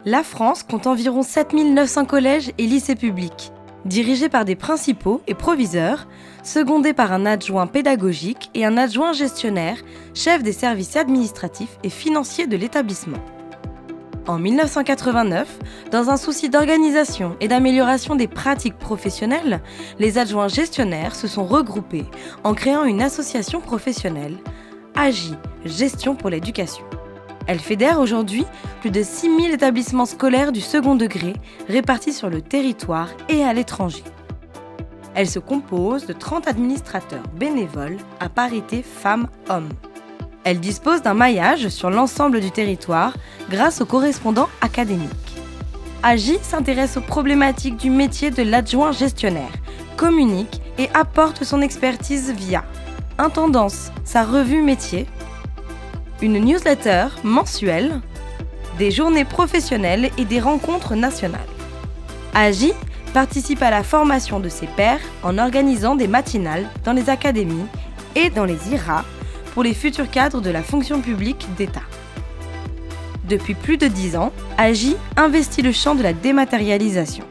La France compte environ 7900 collèges et lycées publics, dirigés par des principaux et proviseurs, secondés par un adjoint pédagogique et un adjoint gestionnaire, chef des services administratifs et financiers de l'établissement. En 1989, dans un souci d'organisation et d'amélioration des pratiques professionnelles, les adjoints gestionnaires se sont regroupés en créant une association professionnelle, AGI, Gestion pour l'éducation. Elle fédère aujourd'hui plus de 6000 établissements scolaires du second degré répartis sur le territoire et à l'étranger. Elle se compose de 30 administrateurs bénévoles à parité femmes-hommes. Elle dispose d'un maillage sur l'ensemble du territoire grâce aux correspondants académiques. AGI s'intéresse aux problématiques du métier de l'adjoint gestionnaire, communique et apporte son expertise via Intendance, sa revue métier, une newsletter mensuelle, des journées professionnelles et des rencontres nationales. AGI participe à la formation de ses pairs en organisant des matinales dans les académies et dans les IRA pour les futurs cadres de la fonction publique d'État. Depuis plus de 10 ans, AGI investit le champ de la dématérialisation.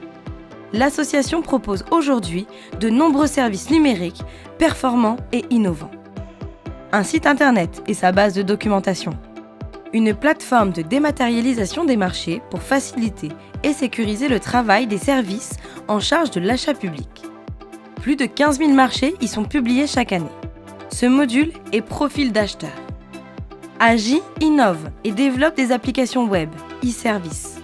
L'association propose aujourd'hui de nombreux services numériques performants et innovants. Un site internet et sa base de documentation. Une plateforme de dématérialisation des marchés pour faciliter et sécuriser le travail des services en charge de l'achat public. Plus de 15 000 marchés y sont publiés chaque année. Ce module est profil d'acheteur. AGI innove et développe des applications web, e-services,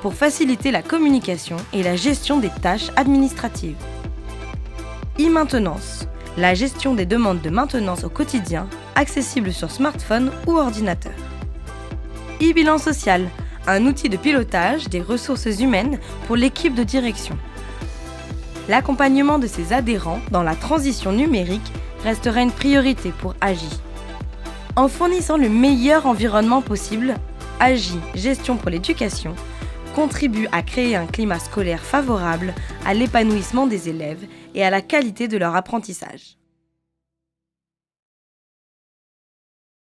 pour faciliter la communication et la gestion des tâches administratives. E-maintenance, la gestion des demandes de maintenance au quotidien, accessible sur smartphone ou ordinateur. E-bilan social, un outil de pilotage des ressources humaines pour l'équipe de direction. L'accompagnement de ses adhérents dans la transition numérique restera une priorité pour AGI. En fournissant le meilleur environnement possible, AGI, Gestion pour l'éducation, contribue à créer un climat scolaire favorable à l'épanouissement des élèves et à la qualité de leur apprentissage.